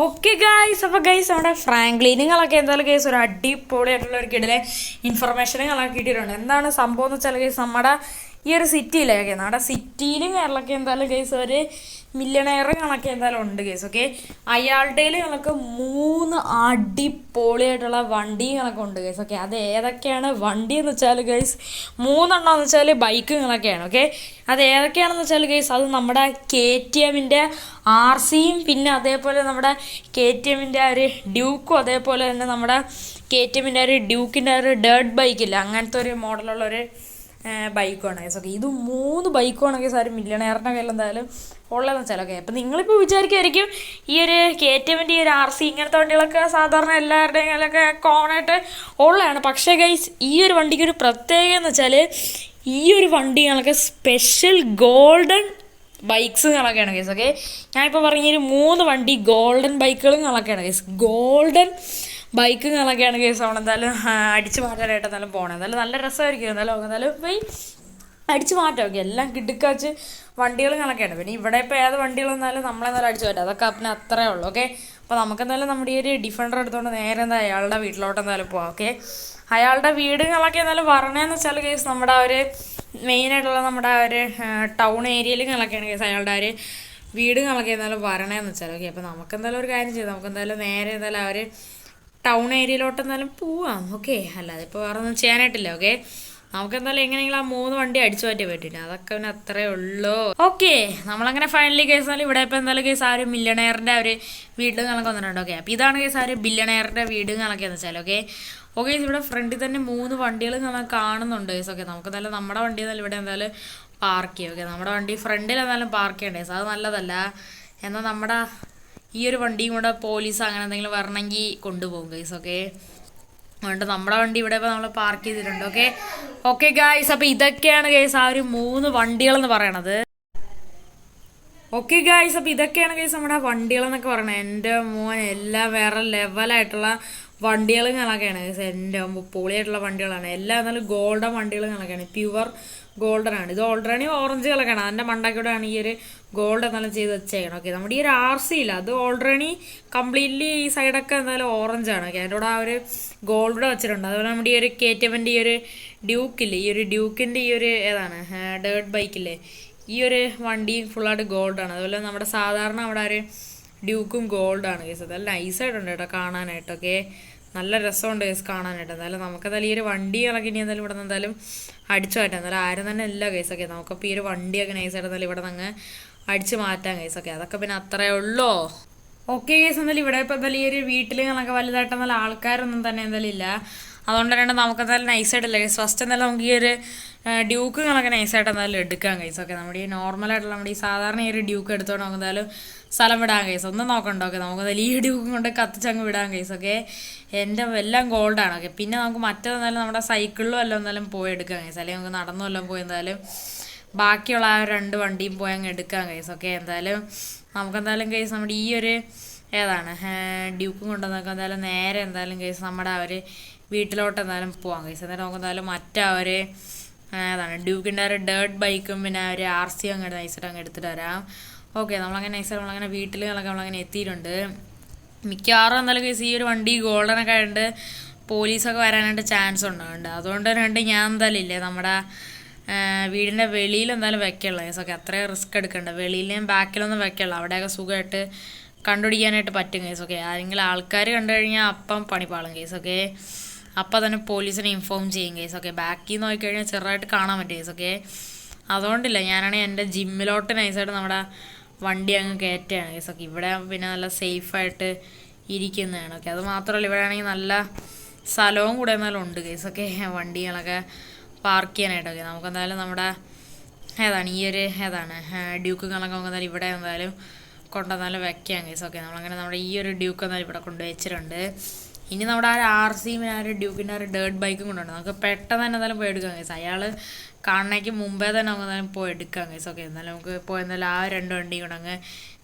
Okay guys, അപ്പോൾ guys നമ്മുടെ ഫ്രാങ്ക്ലിനുകളൊക്കെ എന്തായാലും ഗൈസ് ഒരു അടിപൊളിയായിട്ടുള്ള ഒരു കിടിലെ ഇൻഫർമേഷനുകളൊക്കെ കിട്ടിയിട്ടുണ്ട്. എന്താണ് സംഭവം എന്ന് വെച്ചാൽ ഗൈസ് നമ്മുടെ ഈ ഒരു സിറ്റിയിലൊക്കെ നമ്മുടെ സിറ്റിയിലും കേരളമൊക്കെ എന്തായാലും ഗൈസ് ഒരു മില്യണയർ കണക്ക് എന്തായാലും ഉണ്ട് ഗൈസ്. ഓക്കെ, അയാളുടെ കണക്ക് 3 അടിപൊളിയായിട്ടുള്ള വണ്ടികളൊക്കെ ഉണ്ട് ഗൈസ്. ഓക്കെ, അത് ഏതൊക്കെയാണ് വണ്ടി എന്ന് വെച്ചാൽ ഗൈസ് 3 എന്ന് വെച്ചാൽ ബൈക്കുകളൊക്കെയാണ്. ഓക്കെ, അത് ഏതൊക്കെയാണെന്ന് വെച്ചാൽ ഗൈസ് അത് നമ്മുടെ KTMൻ്റെ RCയും പിന്നെ അതേപോലെ നമ്മുടെ KTMൻ്റെ ഒരു ഡ്യൂക്കും അതേപോലെ തന്നെ നമ്മുടെ KTMൻ്റെ ഒരു ഡ്യൂക്കിൻ്റെ ഒരു ഡേർട്ട് ബൈക്കില്ല അങ്ങനത്തെ ഒരു മോഡലുള്ളൊരു ബൈക്കാണ് ഗൈസ്. ഓക്കെ, ഇത് 3 ബൈക്കാണ് ഗൈസ് ഒരു മില്യണയറിൻ്റെ കയ്യിൽ എന്തായാലും ഉള്ളതെന്ന് വെച്ചാൽ. ഓക്കെ, അപ്പം നിങ്ങളിപ്പോൾ വിചാരിക്കുമായിരിക്കും ഈ ഒരു KTMൻ്റെ ഈ ഒരു RC ഇങ്ങനത്തെ വണ്ടികളൊക്കെ സാധാരണ എല്ലാവരുടെയും കയ്യിലൊക്കെ കോമണായിട്ട് ഉള്ളതാണ്. പക്ഷേ ഗൈസ് ഈ ഒരു വണ്ടിക്ക് ഒരു പ്രത്യേകത എന്ന് വെച്ചാൽ ഈ ഒരു വണ്ടികളൊക്കെ സ്പെഷ്യൽ ഗോൾഡൻ ബൈക്സുകളൊക്കെയാണ് ഗൈസ്. ഓക്കെ, ഞാനിപ്പോൾ പറഞ്ഞ 3 വണ്ടി ഗോൾഡൻ ബൈക്കുകളൊക്കെയാണ് ഗൈസ്. ഗോൾഡൻ ബൈക്കുകളൊക്കെയാണ് ഗൈസ് അവിടെ എന്തായാലും അടിച്ചു മാറ്റാനായിട്ട് എന്തായാലും പോകണം. എന്തായാലും നല്ല രസമായിരിക്കും. എന്തായാലും പോയി അടിച്ചു മാറ്റാം. ഓക്കെ, എല്ലാം കിടുക്കാച്ച് വണ്ടികളൊക്കെയാണ്. പിന്നെ ഇവിടെ ഇപ്പോൾ ഏത് വണ്ടികൾ വന്നാലും നമ്മളെന്തായാലും അടിച്ചു മാറ്റാം. അതൊക്കെ പിന്നെ അത്രേ ഉള്ളൂ. ഓക്കെ, അപ്പോൾ നമുക്കെന്തായാലും നമ്മുടെ ഈ ഒരു ഡിഫൻഡർ എടുത്തുകൊണ്ട് നേരെ എന്താ അയാളുടെ വീട്ടിലോട്ട് എന്തായാലും പോവാം. ഓക്കെ, അയാളുടെ വീടുകളൊക്കെ എന്തായാലും പറഞ്ഞതെന്ന് വെച്ചാൽ കേസ് നമ്മുടെ ഒരു മെയിനായിട്ടുള്ള നമ്മുടെ ഒരു ടൗൺ ഏരിയയിലൊക്കെയാണ് കേസ് അയാളുടെ ഒരു വീടുകളൊക്കെ എന്തായാലും പറയണതെന്ന് വെച്ചാൽ. ഓക്കെ, അപ്പോൾ നമുക്കെന്തായാലും ഒരു കാര്യം ചെയ്താൽ നമുക്കെന്തായാലും നേരെ എന്തായാലും അവർ ടൗൺ ഏരിയയിലോട്ട് എന്തായാലും പോവാം. ഓക്കെ, അല്ലാതെ ഇപ്പോൾ വേറെ ഒന്നും ചെയ്യാനായിട്ടില്ല. ഓക്കെ, നമുക്കെന്തായാലും എങ്ങനെയെങ്കിലും ആ 3 വണ്ടി അടിച്ചു മാറ്റാൻ പറ്റില്ല. അതൊക്കെ പിന്നെ അത്രേ ഉള്ളൂ. ഓക്കെ, നമ്മളങ്ങനെ ഫൈനലി കേസ് എന്നാലും ഇവിടെ ഇപ്പോൾ എന്തായാലും കേസ് ആ ഒരു മില്യണയറിൻ്റെ ഒരു വീടുകളൊക്കെ വന്നിട്ടുണ്ട്. ഓക്കെ, അപ്പോൾ ഇതാണ് കേസ് ആ ഒരു ബില്യണയറിൻ്റെ വീടുകളൊക്കെ എന്ന് വെച്ചാൽ. ഓക്കെ ഓക്കെ ഇവിടെ ഫ്രണ്ടിൽ തന്നെ 3 വണ്ടികൾ നമ്മൾ കാണുന്നുണ്ട് കേസ്. ഓക്കെ, നമുക്ക് എന്തായാലും നമ്മുടെ വണ്ടി എന്നാലും ഇവിടെ എന്തായാലും പാർക്ക് ചെയ്യും. ഓക്കെ, നമ്മുടെ വണ്ടി ഫ്രണ്ടിൽ എന്തായാലും പാർക്ക് ചെയ്യണ്ടേ കേസ്, അത് നല്ലതല്ല. എന്നാൽ നമ്മുടെ ഈ ഒരു വണ്ടിയും കൂടെ പോലീസ് അങ്ങനെ എന്തെങ്കിലും വരണമെങ്കിൽ കൊണ്ടുപോകും ഗൈസ്. ഓക്കെ, അതുകൊണ്ട് നമ്മുടെ വണ്ടി ഇവിടെ ഇപ്പോൾ നമ്മൾ പാർക്ക് ചെയ്തിട്ടുണ്ട്. ഓക്കെ ഓക്കെ ഗൈസ്, അപ്പോൾ ഇതൊക്കെയാണ് ഗൈസ് ആ ഒരു 3 വണ്ടികളെന്ന് പറയണത്. ഓക്കെ ഗൈസ്, അപ്പോൾ ഇതൊക്കെയാണ് ഗൈസ് നമ്മുടെ വണ്ടികളെന്നൊക്കെ പറയണത്. എൻ്റെ മോൻ എല്ലാം വേറെ ലെവലായിട്ടുള്ള വണ്ടികളൊക്കെയാണ് ഗൈസ്. എൻ്റെ പൊളിയായിട്ടുള്ള വണ്ടികളാണ് എല്ലാം. എന്നാലും ഗോൾഡൻ വണ്ടികളൊക്കെയാണ്, പ്യുവർ ഗോൾഡൻ ആണ്. ഇത് ഓൾറെഡി ഓറഞ്ച് കളറാണ്. അതിൻ്റെ മണ്ടക്കൂടെയാണ് ഈ ഒരു ഗോൾഡ് എന്നാലും ചെയ്ത് വെച്ചേക്കണം. ഓക്കെ, നമ്മുടെ ഈ ഒരു RC ഇല്ല, അത് ഓൾറെഡി കംപ്ലീറ്റ്ലി ഈ സൈഡൊക്കെ എന്തായാലും ഓറഞ്ചാണ്. ഓക്കെ, അതിൻ്റെ കൂടെ ആ ഒരു ഗോൾഡ് വെച്ചിട്ടുണ്ട്. അതുപോലെ നമ്മുടെ ഈ ഒരു KTMൻ്റെ ഈ ഒരു ഡ്യൂക്കില്ലേ, ഈ ഒരു ഡ്യൂക്കിൻ്റെ ഈ ഒരു ഏതാണ് ഡേർട്ട് ബൈക്കില്ലേ, ഈ ഒരു വണ്ടി ഫുള്ളായിട്ട് ഗോൾഡാണ്. അതുപോലെ നമ്മുടെ സാധാരണ അവിടെ ഒരു ഡ്യൂക്കും ഗോൾഡാണ് കേസ്. അതെല്ലാം നൈസായിട്ടുണ്ട് കേട്ടോ കാണാനായിട്ടൊക്കെ, നല്ല രസമുണ്ട് കേസ് കാണാനായിട്ട്. എന്തായാലും നമുക്കെന്തായാലും ഈ ഒരു വണ്ടികളൊക്കെ ഇനി എന്തായാലും ഇവിടെ നിന്ന് എന്തായാലും അടിച്ചു മാറ്റാം. എന്നാലും ആരും തന്നെ ഇല്ല കേസൊക്കെ. നമുക്കപ്പോൾ ഈ ഒരു വണ്ടിയൊക്കെ നൈസായിട്ട് എന്തായാലും ഇവിടെ നിന്ന് അടിച്ചു മാറ്റാം കേസൊക്കെ. അതൊക്കെ പിന്നെ അത്രേ ഉള്ളൂ. ഓക്കെ കേസ്, എന്തായാലും ഇവിടെ ഇപ്പോൾ എന്തായാലും ഈ ഒരു വീട്ടിൽ ഞങ്ങൾക്ക് വലുതായിട്ട് നല്ല ആൾക്കാരൊന്നും തന്നെ എന്തായാലും ഇല്ല. അതുകൊണ്ട് തന്നെ നമുക്ക് എന്തായാലും നൈസായിട്ടില്ല കേസ്. ഫസ്റ്റ് എന്തായാലും നമുക്ക് ഈ ഒരു ഡ്യൂക്കുകളൊക്കെ നൈസായിട്ട് എന്തായാലും എടുക്കാം കേസ്. ഓക്കെ, നമ്മുടെ ഈ നോർമലായിട്ടുള്ള നമ്മുടെ ഈ സാധാരണ ഈ ഒരു ഡ്യൂക്ക് എടുത്തോണ്ട് നമുക്ക് എന്തായാലും സ്ഥലം വിടാൻ കേസ്. ഒന്നും നോക്കണ്ട. ഓക്കെ, നമുക്ക് എന്തായാലും ഈ ഡ്യൂക്കും കൊണ്ട് കത്തിച്ചങ്ങ് വിടാൻ കേസ്. ഓക്കെ, എൻ്റെ എല്ലാം ഗോൾഡാണ്. ഓക്കെ, പിന്നെ നമുക്ക് മറ്റേതെന്നാലും നമ്മുടെ സൈക്കിളിലും എല്ലാം എന്തായാലും പോയി എടുക്കാം കേസ്. അല്ലെങ്കിൽ നമുക്ക് നടന്നും എല്ലാം പോയി എന്തായാലും ബാക്കിയുള്ള ആ 2 വണ്ടിയും പോയി അങ്ങ് എടുക്കാം കേസ്. ഓക്കെ, എന്തായാലും നമുക്കെന്തായാലും കേസ് നമ്മുടെ ഈ ഒരു ഏതാണ് ഡ്യൂക്കും കൊണ്ടുവന്നൊക്കെ എന്തായാലും നേരെ എന്തായാലും കേസ് നമ്മുടെ ആ ഒരു വീട്ടിലോട്ട് എന്തായാലും പോവാം കേസ്. എന്നിട്ട് നമുക്ക് എന്തായാലും മറ്റേ ഒരു ഏതാണ് ഡ്യൂക്കിൻ്റെ ഒരു ഡേർട്ട് ബൈക്കും പിന്നെ ആ ഒരു RC അങ്ങ് നൈസായിട്ട് അങ്ങ് എടുത്തിട്ട് വരാം. ഓക്കെ, നമ്മളങ്ങനെ നൈസായിട്ട് നമ്മളങ്ങനെ വീട്ടിലൊക്കെ നമ്മളങ്ങനെ എത്തിയിട്ടുണ്ട്. മിക്കവാറും എന്തായാലും കേസ് ഈ ഒരു വണ്ടി ഗോൾഡനൊക്കെ ആയതുകൊണ്ട് പോലീസൊക്കെ വരാനായിട്ട് ചാൻസ് ഉണ്ടാകുന്നുണ്ട്. അതുകൊണ്ട് തന്നെ ഞാൻ എന്തായാലും ഇല്ലേ നമ്മുടെ വീടിൻ്റെ വെളിയിൽ എന്തായാലും വെക്കുള്ള കേസ്. ഓക്കെ, അത്രയും റിസ്ക് എടുക്കണ്ട. വെളിയിലേയും ബാക്കിലൊന്നും വെക്കുള്ള, അവിടെയൊക്കെ സുഖമായിട്ട് കണ്ടുപിടിക്കാനായിട്ട് പറ്റും കേസ്. ഓക്കെ, ആരെങ്കിലും ആൾക്കാർ കണ്ടു കഴിഞ്ഞാൽ അപ്പം പണിപ്പാളും കേസ്. ഓക്കെ, അപ്പം തന്നെ പോലീസിനെ ഇൻഫോം ചെയ്യും കേസ്. ഓക്കെ, ബാക്കിൽ നിന്ന് നോക്കിക്കഴിഞ്ഞാൽ ചെറുതായിട്ട് കാണാൻ പറ്റും കേസ്. ഓക്കെ, അതുകൊണ്ടില്ല ഞാനാണെങ്കിൽ എൻ്റെ ജിമ്മിലോട്ട് നൈസായിട്ട് നമ്മുടെ വണ്ടി അങ്ങ് കയറ്റുകയാണ് കേസ്. ഓക്കെ, ഇവിടെ പിന്നെ നല്ല സേഫായിട്ട് ഇരിക്കുന്നതാണ്. ഓക്കെ, അത് മാത്രമല്ല ഇവിടെ ആണെങ്കിൽ നല്ല സ്ഥലവും കൂടെ എന്നാലും ഉണ്ട് കേസ്. ഓക്കെ, വണ്ടികളൊക്കെ പാർക്ക് ചെയ്യാനായിട്ടൊക്കെ നമുക്ക് എന്തായാലും നമ്മുടെ ഏതാണ് ഈ ഒരു ഏതാണ് ഡ്യൂക്കുകളൊക്കെ നമുക്ക് എന്തായാലും ഇവിടെ എന്തായാലും കൊണ്ടുവന്നാലും വെക്കാം കേസ്. ഓക്കെ, നമ്മളങ്ങനെ നമ്മുടെ ഈ ഒരു ഡ്യൂക്ക് എന്തായാലും ഇവിടെ കൊണ്ടുവച്ചിട്ടുണ്ട്. ഇനി നമ്മുടെ ആ ഒരു RCയും ആ ഒരു ഡ്യൂക്കിൻ്റെ ആ ഒരു ഡേർട്ട് ബൈക്കും കൊണ്ടുണ്ട് നമുക്ക് പെട്ടെന്ന് തന്നെ എന്തായാലും പോയി എടുക്കാം കേസ്. അയാൾ കാണണേക്ക് മുമ്പേ തന്നെ നമുക്ക് എന്തായാലും പോയി എടുക്കാം കേസ്. ഓക്കെ, എന്നാലും നമുക്ക് പോയി എന്തായാലും ആ 2 വണ്ടിയും കൊണ്ട് അങ്ങ്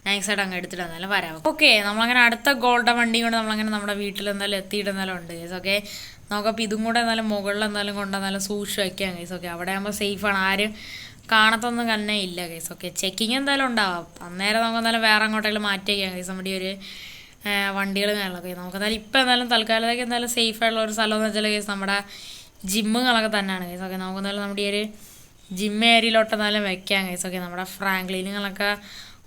നൈസായിട്ട് അങ്ങ് എടുത്തിട്ട് എന്തായാലും വരാം. ഓക്കെ, നമ്മളങ്ങനെ അടുത്ത ഗോൾഡൻ വണ്ടിയും കൊണ്ട് നമ്മളങ്ങനെ നമ്മുടെ വീട്ടിൽ എന്തായാലും എത്തിയിട്ട് എന്തായാലും ഉണ്ട് കേസ്. ഓക്കെ, നമുക്കപ്പോൾ ഇതും കൂടെ എന്തായാലും മുകളിൽ എന്തായാലും കൊണ്ടെന്നാലും സൂക്ഷിച്ച് വയ്ക്കാം കേസ്. ഓക്കെ, അവിടെ ആകുമ്പോൾ സേഫാണ്, ആരും കാണത്തൊന്നും തന്നെ ഇല്ല കേസ്. ഓക്കെ, ചെക്കിങ് എന്തായാലും ഉണ്ടാവാം. അന്നേരം നമുക്ക് എന്തായാലും വേറെ അങ്ങോട്ടെങ്കിലും മാറ്റി വയ്ക്കാം കേസ്. നമ്മുടെ ഒരു വണ്ടികൾ കാര്യങ്ങളൊക്കെ. നമുക്ക് എന്തായാലും ഇപ്പം എന്തായാലും തൽക്കാലത്തേക്ക് എന്തായാലും സേഫ് ആയിട്ടുള്ള ഒരു സ്ഥലം എന്ന് വെച്ചാൽ കേസ് നമ്മുടെ ജിമ്മുകളൊക്കെ തന്നെയാണ് കേസ്. ഓക്കെ, നമുക്ക് എന്തായാലും നമ്മുടെ ഈ ഒരു ജിം ഏരിയയിലോട്ട് എന്തായാലും വെക്കാം കേസ്. ഓക്കെ, നമ്മുടെ ഫ്രാങ്ക്ലിനുകളൊക്കെ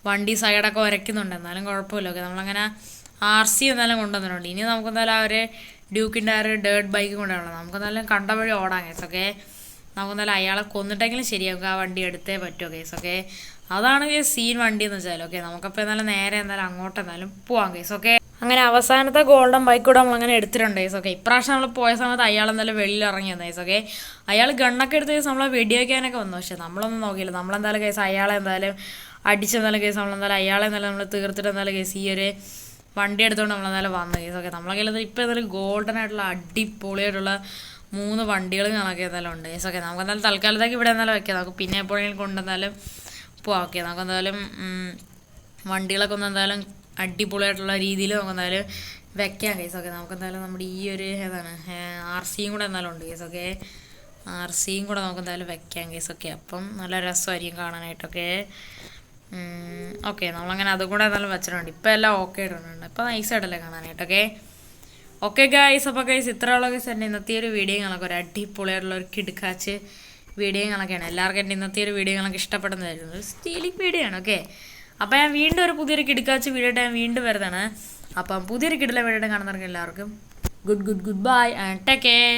വണ്ടി സൈഡൊക്കെ ഉരയ്ക്കുന്നുണ്ട്, എന്നാലും കുഴപ്പമില്ല. ഓക്കെ, നമ്മളങ്ങനെ RC എന്തായാലും കൊണ്ടുവന്നിട്ടുണ്ട്. ഇനി നമുക്ക് എന്തായാലും ആ ഒരു ഡ്യൂക്കിൻ്റെ ആ ഒരു ഡേർട്ട് ബൈക്ക് കൊണ്ടുവരണം. നമുക്ക് എന്തായാലും കണ്ട വഴി ഓടാം കേസ്. ഓക്കെ, നമുക്ക് എന്തായാലും അയാളെ കൊന്നിട്ടെങ്കിലും ശരിയാക്കും, ആ വണ്ടി എടുത്തേ പറ്റുമോ കേസ്. ഓക്കെ, അതാണ് കേസ് സീൻ വണ്ടി എന്ന് വെച്ചാൽ. ഓക്കെ, നമുക്കപ്പോൾ എന്തായാലും നേരെ എന്തായാലും അങ്ങോട്ട് എന്തായാലും പോവാം കേസ്. ഓക്കെ, അങ്ങനെ അവസാനത്തെ ഗോൾഡൻ ബൈക്ക് കൂടെ നമ്മളങ്ങനെ എടുത്തിട്ടുണ്ട് കേസ്. ഓക്കെ, ഇപ്രാവശ്യം നമ്മൾ പോയ സമയത്ത് അയാൾ എന്തായാലും വെളിയിൽ ഇറങ്ങി വന്നു കേസ്. ഓക്കെ, അയാൾ ഗണ്ണൊക്കെ എടുത്ത് കേസ് നമ്മളെ വെടിവെക്കാനൊക്കെ വന്നു. പക്ഷേ നമ്മളൊന്നും നോക്കിയില്ല. നമ്മളെന്തായാലും കേസ് അയാളെ എന്തായാലും അടിച്ചെന്തായാലും കേസ് നമ്മളെന്തായാലും അയാളെ എന്തായാലും നമ്മൾ തീർത്തിട്ട് എന്തായാലും കേസ് ഈ ഒരു വണ്ടി എടുത്തുകൊണ്ട് നമ്മളെന്തായാലും വന്നു കേസ്. ഓക്കെ, നമ്മളെ കയ്യിൽ ഇപ്പോൾ എന്തായാലും ഗോൾഡൻ ആയിട്ടുള്ള അടിപൊളിയായിട്ടുള്ള 3 വണ്ടികൾ കണക്കെ എന്തായാലും ഉണ്ട് കേസ്. ഓക്കെ, നമുക്ക് എന്തായാലും തൽക്കാലത്തേക്ക് ഇവിടെ എന്തായാലും വെക്കാം. നമുക്ക് പിന്നെ എപ്പോഴെങ്കിലും കൊണ്ടെന്തായാലും പോവാം. ഓക്കെ, നമുക്ക് എന്തായാലും വണ്ടികളൊക്കെ ഒന്ന് എന്തായാലും അടിപൊളിയായിട്ടുള്ള രീതിയിൽ നമുക്ക് എന്തായാലും വെക്കാം കേസ്. ഓക്കെ, നമുക്ക് എന്തായാലും നമ്മുടെ ഈ ഒരു ഏതാണ് RCയും കൂടെ എന്തായാലും ഉണ്ട് കേസ്. ഓക്കെ, RCയും കൂടെ നമുക്ക് എന്തായാലും വെക്കാം കേസ്. ഓക്കെ, അപ്പം നല്ല രസമായിരിക്കും കാണാനായിട്ടൊക്കെ. ഓക്കെ, നമ്മളങ്ങനെ അതും കൂടെ എന്തായാലും വെച്ചിട്ടുണ്ട്. ഇപ്പം എല്ലാം ഓക്കെ ആയിട്ടുണ്ട്, ഇപ്പം നൈസായിട്ടല്ലേ കാണാനായിട്ടൊക്കെ. ഓക്കെ ഗൈസ്, അപ്പോൾ ഗൈസ് ഇത്രയുള്ള ഗൈസ് എൻ്റെ ഇന്നത്തെ ഒരു വീഡിയോകളൊക്കെ ഒരു അടിപൊളിയായിട്ടുള്ള ഒരു കിടുക്കാച്ച് വീഡിയോകളൊക്കെയാണ്. എല്ലാവർക്കും എൻ്റെ ഇന്നത്തെ ഒരു വീഡിയോകളൊക്കെ ഇഷ്ടപ്പെടുന്നതായിരുന്നു. ഒരു സ്റ്റീലിംഗ് വീഡിയോ ആണ്. ഓക്കെ, അപ്പോൾ ഞാൻ വീണ്ടും ഒരു പുതിയൊരു കിടുക്കാച്ച് വീഡിയോ ആയിട്ട് ഞാൻ വീണ്ടും വരുന്നതാണ്. അപ്പം പുതിയൊരു കിടില വീഡിയോ കാണുന്നവർക്ക് എല്ലാവർക്കും good bye and take care.